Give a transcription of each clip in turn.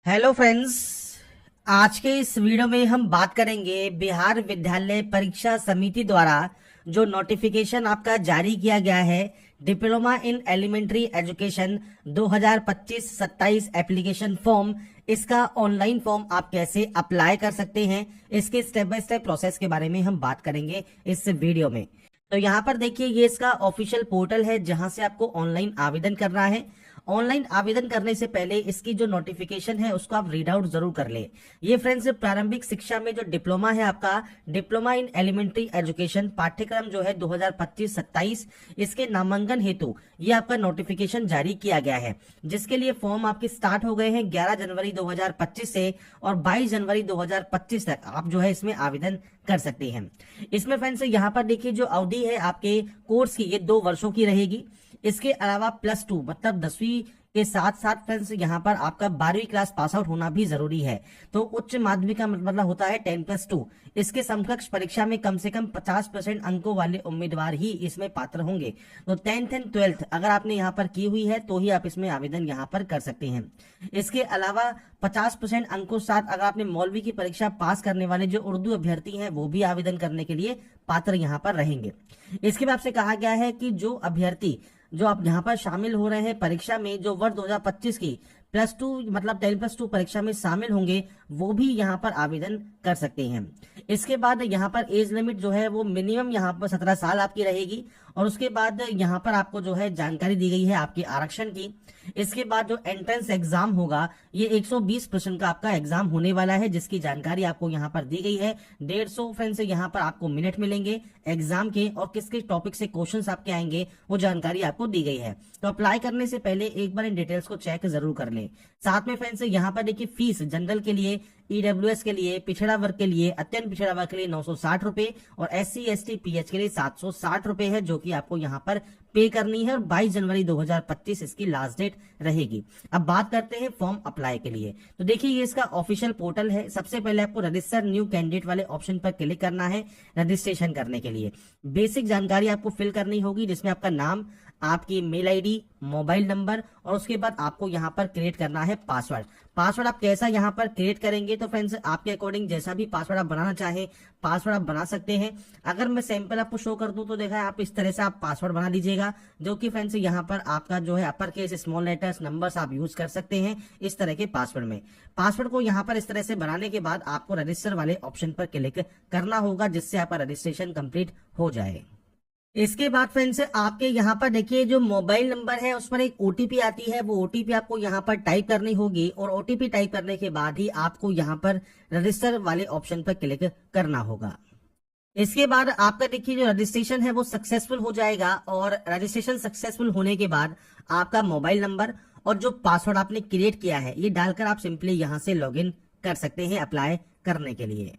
Hello friends. आज के इस वीडियो में हम बात करेंगे बिहार विद्यालय परीक्षा समिति द्वारा जो नोटिफिकेशन आपका जारी किया गया है diploma in elementary education 2025-27 application form. इसका ऑनलाइन फॉर्म आप कैसे अप्लाई कर सकते हैं, इसके स्टेप बाय स्टेप प्रोसेस के बारे में हम बात करेंगे इस वीडियो में। तो यहाँ पर देखिए, ये इसका ऑफिशियल पोर्टल है जहां से आपको ऑनलाइन आवेदन करना है। ऑनलाइन आवेदन करने से पहले इसकी जो नोटिफिकेशन है उसको आप रीड आउट जरूर कर ले। ये फ्रेंड्स, प्रारंभिक शिक्षा में जो डिप्लोमा है आपका, डिप्लोमा इन एलिमेंट्री एजुकेशन पाठ्यक्रम जो है 2025-27, इसके नामांकन हेतु ये आपका नोटिफिकेशन जारी किया गया है, जिसके लिए फॉर्म आपके स्टार्ट हो गए हैं 11 जनवरी 2025 से और 22 जनवरी 2025 तक आप जो है इसमें आवेदन कर सकते हैं। इसमें फ्रेंड्स यहाँ पर देखिए, जो अवधि है आपके कोर्स की ये 2 वर्षों की रहेगी। इसके अलावा +2 मतलब 10वीं के साथ साथ फ्रेंड्स यहाँ पर आपका 12वीं क्लास पास आउट होना भी जरूरी है। तो उच्च माध्यमिक का मतलब होता है 10+2। इसके समकक्ष परीक्षा में कम से कम 50% अंकों वाले उम्मीदवार ही इसमें पात्र होंगे। तो 10th एंड 12th अगर आपने यहाँ पर की हुई है तो ही आप इसमें आवेदन यहाँ पर कर सकते हैं। इसके अलावा 50% अंकों साथ अगर आपने मौलवी की परीक्षा पास करने वाले जो उर्दू अभ्यर्थी हैं वो भी आवेदन करने के लिए पात्र यहाँ पर रहेंगे। इसके बाद से कहा गया है कि जो अभ्यर्थी जो आप यहाँ पर शामिल हो रहे हैं परीक्षा में, जो वर्ष 2025 की +2 मतलब 10+2 परीक्षा में शामिल होंगे, वो भी यहाँ पर आवेदन कर सकते हैं। इसके बाद यहाँ पर एज लिमिट जो है वो मिनिमम यहाँ पर 17 साल आपकी रहेगी। और उसके बाद यहाँ पर आपको जो है जानकारी दी गई है आपके आरक्षण की। इसके बाद जो एंट्रेंस एग्जाम होगा ये 120 प्रश्न का आपका एग्जाम होने वाला है, जिसकी जानकारी आपको यहाँ पर दी गई है। 150 फ्रेंड्स यहाँ पर आपको मिनट मिलेंगे एग्जाम के, और किस किस टॉपिक से क्वेश्चंस आपके आएंगे वो जानकारी आपको दी गई है। तो अप्लाई करने से पहले एक बार इन डिटेल्स को चेक जरूर कर लें। साथ में फ्रेंड्स यहाँ पर देखिए, फीस जनरल के लिए, ईडब्ल्यूएस के लिए, पिछड़ा वर्ग के लिए, अत्यंत पिछड़ा वर्ग के लिए 960 रुपए और SC ST PH के लिए 760 रुपए है, जो कि आपको यहाँ पर पे करनी है। और 22 जनवरी 2025 इसकी लास्ट डेट रहेगी। अब बात करते हैं फॉर्म अप्लाई के लिए। तो देखिए, ये इसका ऑफिशियल पोर्टल है। सबसे पहले आपको रजिस्टर न्यू कैंडिडेट वाले ऑप्शन पर क्लिक करना है रजिस्ट्रेशन करने के लिए। बेसिक जानकारी आपको फिल करनी होगी, जिसमें आपका नाम, आपकी मेल आईडी, मोबाइल नंबर, और उसके बाद आपको यहाँ पर क्रिएट करना है पासवर्ड। पासवर्ड आप कैसा यहाँ पर क्रिएट करेंगे तो फ्रेंड्स, आपके अकॉर्डिंग जैसा भी पासवर्ड आप बनाना चाहें पासवर्ड आप बना सकते हैं। अगर मैं सैंपल आपको शो कर दूं तो देखा है, आप इस तरह से आप पासवर्ड बना लीजिएगा, जो कि फ्रेंड्स यहाँ पर आपका जो है upper case, small letters, numbers आप यूज कर सकते हैं इस तरह के पासवर्ड में। पासवर्ड को यहाँ पर इस तरह से बनाने के बाद आपको रजिस्टर वाले ऑप्शन पर क्लिक करना होगा, जिससे आपका रजिस्ट्रेशन कंप्लीट हो जाए। इसके बाद फ्रेंड्स, आपके यहाँ पर देखिए, जो मोबाइल नंबर है उस पर एक OTP आती है। वो OTP आपको यहाँ पर टाइप करनी होगी, और OTP टाइप करने के बाद ही आपको यहाँ पर रजिस्टर वाले ऑप्शन पर क्लिक करना होगा। इसके बाद आपका देखिए, जो रजिस्ट्रेशन है वो सक्सेसफुल हो जाएगा, और रजिस्ट्रेशन सक्सेसफुल होने के बाद आपका मोबाइल नंबर और जो पासवर्ड आपने क्रिएट किया है ये डालकर आप सिंपली यहाँ से लॉगिन कर सकते हैं अप्लाई करने के लिए।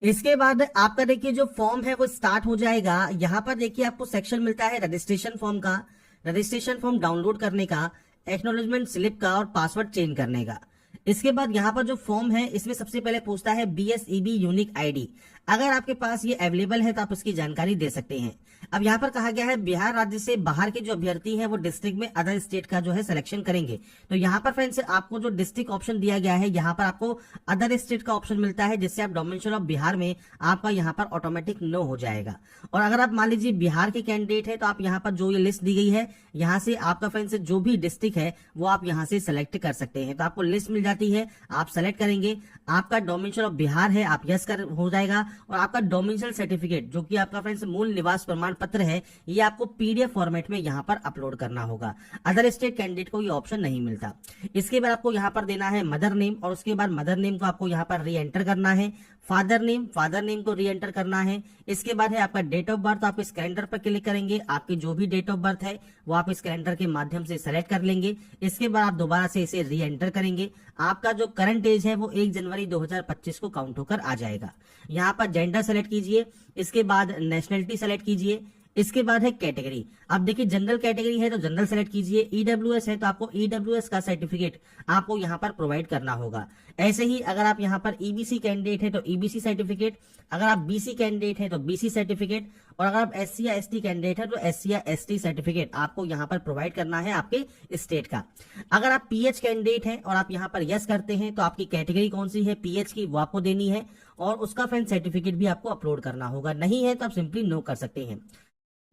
इसके बाद आपका देखिए, जो फॉर्म है वो स्टार्ट हो जाएगा। यहाँ पर देखिए, आपको सेक्शन मिलता है रजिस्ट्रेशन फॉर्म का, रजिस्ट्रेशन फॉर्म डाउनलोड करने का, एक्नॉलेजमेंट स्लिप का और पासवर्ड चेंज करने का। इसके बाद यहाँ पर जो फॉर्म है इसमें सबसे पहले पूछता है BSEB यूनिक ID। अगर आपके पास ये अवेलेबल है तो आप उसकी जानकारी दे सकते हैं। अब यहाँ पर कहा गया है, बिहार राज्य से बाहर के जो अभ्यर्थी हैं वो डिस्ट्रिक्ट में अदर स्टेट का जो है सिलेक्शन करेंगे। तो यहाँ पर फ्रेंड्स, आपको जो डिस्ट्रिक्ट ऑप्शन दिया गया है, यहाँ पर आपको अदर स्टेट का ऑप्शन मिलता है, जिससे आप डोमेंशन ऑफ बिहार में आपका यहाँ पर ऑटोमेटिक नो हो जाएगा। और अगर आप मान लीजिए बिहार के कैंडिडेट है तो आप यहाँ पर जो ये लिस्ट दी गई है, यहाँ से आपका फ्रेंड्स जो भी डिस्ट्रिक्ट है वो आप यहाँ से सेलेक्ट कर सकते हैं। तो आपको लिस्ट मिल जाती है, आप सेलेक्ट करेंगे, आपका डोमेंशन ऑफ बिहार है, आप यस कर हो जाएगा। और आपका डोमेंशियल सर्टिफिकेट, जो कि आपका फ्रेंड्स मूल निवास प्रमाण पत्र है, ये आपको PDF फॉर्मेट में यहाँ पर अपलोड करना होगा। अदर स्टेट कैंडिडेट को ये ऑप्शन नहीं मिलता। इसके बाद आपको यहाँ पर देना है मदर नेम, और उसके बाद मदर नेम को आपको यहाँ पर री एंटर करना है। फादर नेम को री एंटर करना है। इसके बाद है आपका डेट ऑफ बर्थ, आप इस कैलेंडर पर क्लिक करेंगे, आपकी जो भी डेट ऑफ बर्थ है वो आप इस कैलेंडर के माध्यम से सेलेक्ट कर लेंगे। इसके बाद आप दोबारा से इसे री एंटर करेंगे। आपका जो करंट एज है वो 1 जनवरी 2025 को काउंट होकर आ जाएगा। यहाँ पर जेंडर सेलेक्ट कीजिए, इसके बाद नेशनलिटी सेलेक्ट कीजिए, इसके बाद है कैटेगरी। अब देखिए जनरल कैटेगरी है तो जनरल सेलेक्ट कीजिए, ईडब्ल्यूएस है तो आपको ईडब्ल्यूएस का सर्टिफिकेट आपको यहाँ पर प्रोवाइड करना होगा। ऐसे ही अगर आप यहाँ पर ईबीसी कैंडिडेट है तो ईबीसी सर्टिफिकेट, अगर आप बीसी कैंडिडेट है तो बीसी सर्टिफिकेट, और अगर आप एससी या एसटी कैंडिडेट है तो एससी या एसटी सर्टिफिकेट आपको यहाँ पर प्रोवाइड करना है आपके स्टेट का। अगर आप पीएच कैंडिडेट हैं और आप यहाँ पर यस करते हैं तो आपकी कैटेगरी कौन सी है पीएच की वो आपको देनी है, और उसका फ्रेंड सर्टिफिकेट भी आपको अपलोड करना होगा। नहीं है तो आप सिंपली नो कर सकते हैं।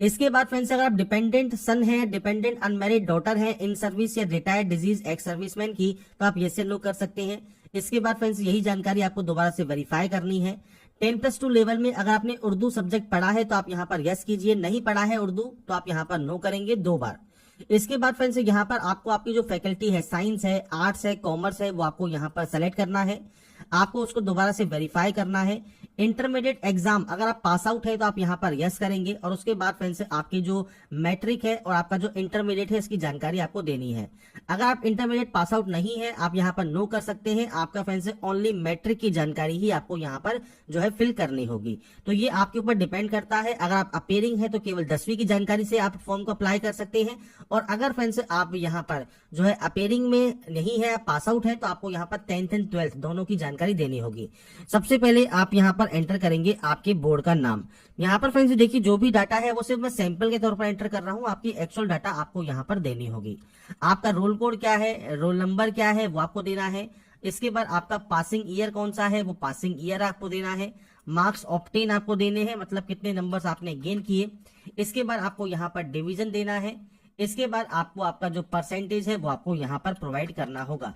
इसके बाद फ्रेंड्स अगर आप डिपेंडेंट सन है, डिपेंडेंट अनमैरिड डॉटर है, इन सर्विस या रिटायर्ड डिजीज एक्स सर्विसमैन की, तो आप यस या नो कर सकते हैं। इसके बाद फ्रेंड्स यही जानकारी आपको दोबारा से वेरीफाई करनी है। 10+2 लेवल में अगर आपने उर्दू सब्जेक्ट पढ़ा है तो आप यहाँ पर यस कीजिए, नहीं पढ़ा है उर्दू तो आप यहाँ पर नो करेंगे 2 बार। इसके बाद फ्रेंड्स यहाँ पर आपको आपकी जो फैकल्टी है, साइंस है, आर्ट्स है, कॉमर्स है, वो आपको यहाँ पर सेलेक्ट करना है, आपको उसको दोबारा से वेरीफाई करना है। इंटरमीडिएट एग्जाम अगर आप पास आउट है तो आप यहाँ पर यस करेंगे, और उसके बाद फ्रेंड्स आपकी जो मैट्रिक है और आपका जो इंटरमीडिएट है इसकी जानकारी आपको देनी है। अगर आप इंटरमीडिएट पास आउट नहीं है आप यहाँ पर नो कर सकते हैं। आपका फ्रेंड्स ओनली मैट्रिक की जानकारी ही आपको यहाँ पर जो है फिल करनी होगी। तो ये आपके ऊपर डिपेंड करता है। अगर आप अपेयरिंग है तो केवल 10वीं की जानकारी से आप फॉर्म को अप्लाई कर सकते हैं, और अगर फ्रेंड्स आप यहाँ पर जो है अपेयरिंग में नहीं है, पास आउट है, तो आपको यहाँ पर 10th एंड 12th दोनों की जानकारी देनी होगी। सबसे पहले आप यहाँ पर एंटर करेंगे आपके बोर्ड का नाम। यहाँ पर फ्रेंड्स देखिए जो भी डाटा है वो सिर्फ मैं सैंपल के तौर पर एंटर कर रहा हूँ, आपकी एक्चुअल डाटा आपको यहाँ पर देनी होगी। आपका रोल कोड क्या है, रोल नंबर क्या है वो आपको देना है। इसके बाद आपका पासिंग ईयर कौन सा है वो पासिंग ईयर आपको देना है। मार्क्स ऑब्टेन आपको देने हैं, मतलब कितने नंबर्स आपने गेन किए। इसके बाद आपको यहाँ पर डिवीजन देना है। इसके बाद आपको आपका जो परसेंटेज है वो आपको यहाँ पर प्रोवाइड करना होगा।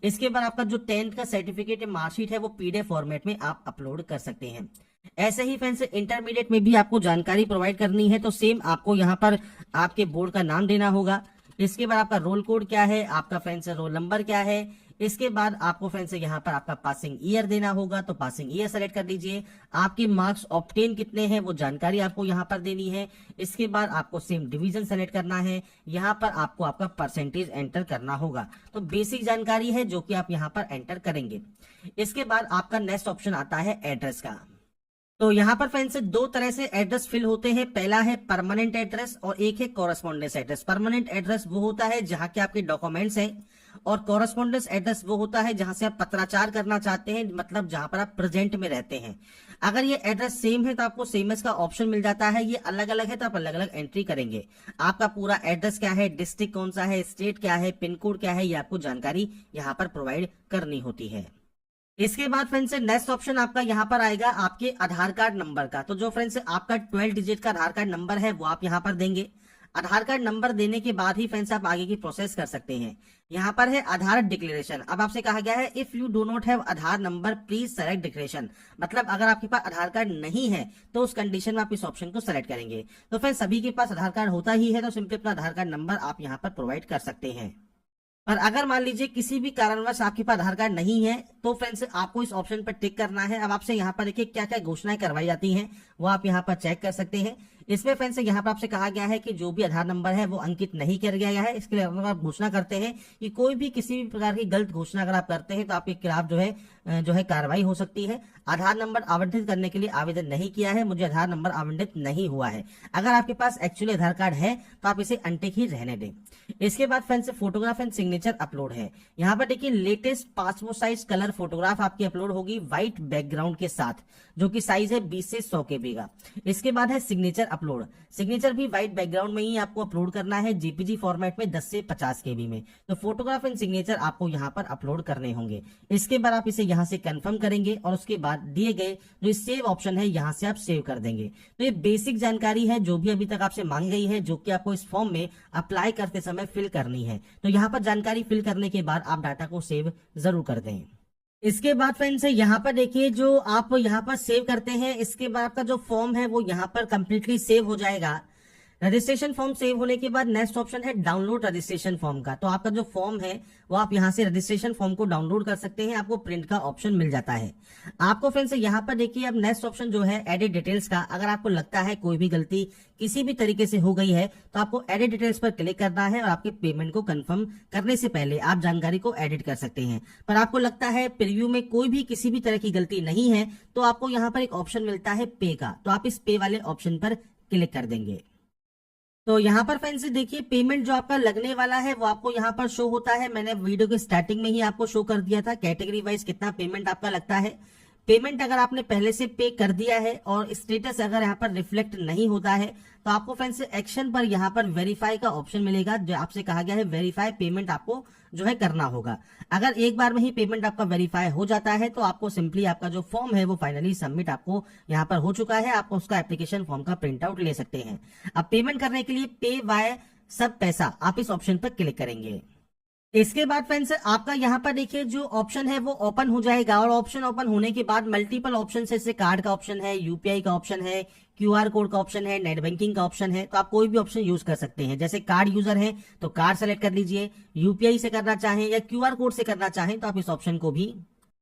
इसके बाद आपका जो 10th का सर्टिफिकेट है, मार्कशीट है, वो पीडीएफ फॉर्मेट में आप अपलोड कर सकते हैं। ऐसे ही फ्रेंड्स इंटरमीडिएट में भी आपको जानकारी प्रोवाइड करनी है, तो सेम आपको यहाँ पर आपके बोर्ड का नाम देना होगा। इसके बाद आपका रोल कोड क्या है, आपका फ्रेंड्स रोल नंबर क्या है। इसके बाद आपको फ्रेंड्स यहाँ पर आपका पासिंग ईयर देना होगा, तो पासिंग ईयर सेलेक्ट कर लीजिए। आपके मार्क्स ऑब्टेन कितने हैं वो जानकारी आपको यहाँ पर देनी है। इसके बाद आपको सेम डिवीजन सेलेक्ट करना है। यहाँ पर आपको आपका परसेंटेज एंटर करना होगा। तो बेसिक जानकारी है जो कि आप यहाँ पर एंटर करेंगे। इसके बाद आपका नेक्स्ट ऑप्शन आता है एड्रेस का। तो यहाँ पर फ्रेंड्स 2 तरह से एड्रेस फिल होते हैं। पहला है परमानेंट एड्रेस और एक है कॉरेस्पॉन्डेंस एड्रेस। परमानेंट एड्रेस वो होता है जहाँ के आपके डॉक्यूमेंट्स हैं, और कॉरेस्पॉन्डेंस एड्रेस वो होता है जहां से आप पत्राचार करना चाहते हैं, मतलब जहां पर आप प्रेजेंट में रहते हैं। अगर ये एड्रेस सेम है तो आपको सेमएस का ऑप्शन मिल जाता है, ये अलग अलग है तो आप अलग अलग एंट्री करेंगे। आपका पूरा एड्रेस क्या है, डिस्ट्रिक्ट कौन सा है, स्टेट क्या है, पिन कोड क्या है, ये आपको जानकारी यहाँ पर प्रोवाइड करनी होती है। इसके बाद फ्रेंड्स नेक्स्ट ऑप्शन आपका यहाँ पर आएगा आपके आधार कार्ड नंबर का। तो जो फ्रेंड्स आपका 12 डिजिट का आधार कार्ड नंबर है वो आप यहाँ पर देंगे। आधार कार्ड नंबर देने के बाद ही फ्रेंड्स आप आगे की प्रोसेस कर सकते हैं। यहाँ पर है आधार डिक्लेरेशन। अब आपसे कहा गया है if you do not have Aadhaar number please select declaration, मतलब अगर आपके पास आधार कार्ड नहीं है तो उस कंडीशन में आप इस ऑप्शन को सेलेक्ट करेंगे। तो फ्रेंड्स सभी के पास आधार कार्ड होता ही है, तो सिंपली अपना आधार कार्ड नंबर आप यहाँ पर प्रोवाइड कर सकते हैं। और अगर मान लीजिए किसी भी कारणवश आपके पास आधार कार्ड नहीं है तो फ्रेंड्स आपको इस ऑप्शन पर टिक करना है। अब आपसे यहाँ पर देखिए क्या क्या घोषणाएं करवाई जाती हैं वो आप यहाँ पर चेक कर सकते हैं। इसमें फ्रेंड्स यहाँ पर आपसे कहा गया है कि जो भी आधार नंबर है वो अंकित नहीं किया गया है। इसके लिए अगर आप घोषणा करते हैं कि कोई भी किसी भी प्रकार की गलत घोषणा अगर आप करते हैं तो आपके खिलाफ जो है कार्रवाई हो सकती है। आधार नंबर आवंटित करने के लिए आवेदन नहीं किया है, मुझे आधार नंबर आवंटित नहीं हुआ है। अगर आपके पास एक्चुअली आधार कार्ड है तो आप इसे अनटिक ही रहने दें। इसके बाद friends photograph and signature upload है। यहाँ पर देखिए latest passport size colour photograph आपकी अपलोड होगी व्हाइट बैकग्राउंड के साथ, जो कि साइज है 20 से 100 KB का। इसके बाद है सिग्नेचर अपलोड। सिग्नेचर भी व्हाइट बैकग्राउंड में ही आपको अपलोड करना है, जेपीजी फॉर्मेट में 10 से 50 KB में। तो फोटोग्राफ एंड सिग्नेचर आपको यहाँ पर अपलोड करने होंगे। इसके बाद आप इसे यहाँ से कंफर्म करेंगे और उसके बाद दिए गए जो सेव ऑप्शन है यहाँ से आप सेव कर देंगे। तो ये बेसिक जानकारी है जो भी अभी तक आपसे मांगी गई है, जो कि आपको इस फॉर्म में अप्लाई करते समय फिल करनी है। तो यहाँ पर जानकारी फिल करने के बाद आप डाटा को सेव जरूर कर दें। इसके बाद फ्रेंड्स यहाँ पर देखिए जो आप यहाँ पर सेव करते हैं, इसके बाद आपका जो फॉर्म है वो यहाँ पर कंप्लीटली सेव हो जाएगा। रजिस्ट्रेशन फॉर्म सेव होने के बाद नेक्स्ट ऑप्शन है डाउनलोड रजिस्ट्रेशन फॉर्म का। तो आपका जो फॉर्म है वो आप यहाँ से रजिस्ट्रेशन फॉर्म को डाउनलोड कर सकते हैं, आपको प्रिंट का ऑप्शन मिल जाता है। आपको फ्रेंड्स यहाँ पर देखिए अब नेक्स्ट ऑप्शन जो है एडिट डिटेल्स का। अगर आपको लगता है कोई भी गलती किसी भी तरीके से हो गई है तो आपको एडिट डिटेल्स पर क्लिक करना है और आपके पेमेंट को कंफर्म करने से पहले आप जानकारी को एडिट कर सकते हैं। पर आपको लगता है प्रीव्यू में कोई भी किसी भी तरह की गलती नहीं है तो आपको यहाँ पर एक ऑप्शन मिलता है पे का, तो आप इस पे वाले ऑप्शन पर क्लिक कर देंगे। तो यहाँ पर फ्रेंड्स देखिए पेमेंट जो आपका लगने वाला है वो आपको यहाँ पर शो होता है। मैंने वीडियो के स्टार्टिंग में ही आपको शो कर दिया था कैटेगरी वाइज कितना पेमेंट आपका लगता है। पेमेंट अगर आपने पहले से पे कर दिया है और स्टेटस अगर यहाँ पर रिफ्लेक्ट नहीं होता है तो आपको फ्रेंड्स एक्शन पर यहाँ पर वेरीफाई का ऑप्शन मिलेगा, जो आपसे कहा गया है वेरीफाई पेमेंट आपको जो है करना होगा। अगर एक बार में ही पेमेंट आपका वेरीफाई हो जाता है तो आपको सिंपली आपका जो फॉर्म है वो फाइनली सबमिट आपको यहाँ पर हो चुका है। आपको उसका एप्लीकेशन फॉर्म का प्रिंट आउट ले सकते हैं। अब पेमेंट करने के लिए पे वाय सब पैसा आप इस ऑप्शन पर क्लिक करेंगे। इसके बाद फ्रेंड्स आपका यहाँ पर देखिए जो ऑप्शन है वो ओपन हो जाएगा और ऑप्शन ओपन होने के बाद मल्टीपल ऑप्शन है, जैसे कार्ड का ऑप्शन है, यूपीआई का ऑप्शन है, क्यूआर कोड का ऑप्शन है, नेट बैंकिंग का ऑप्शन है। तो आप कोई भी ऑप्शन यूज कर सकते हैं। जैसे कार्ड यूजर है तो कार्ड सेलेक्ट कर लीजिए, यूपीआई से करना चाहें या क्यूआर कोड से करना चाहें तो आप इस ऑप्शन को भी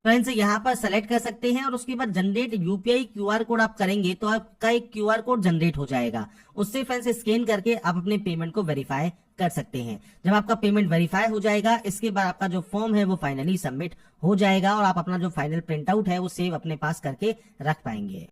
फ्रेंड्स यहाँ पर सेलेक्ट कर सकते हैं। और उसके बाद जनरेट यूपीआई क्यूआर कोड आप करेंगे तो आपका एक क्यूआर कोड जनरेट हो जाएगा। उससे फ्रेंड्स स्कैन करके आप अपने पेमेंट को वेरीफाई कर सकते हैं। जब आपका पेमेंट वेरीफाई हो जाएगा इसके बाद आपका जो फॉर्म है वो फाइनली सबमिट हो जाएगा और आप अपना जो फाइनल प्रिंट आउट है वो सेव अपने पास करके रख पाएंगे।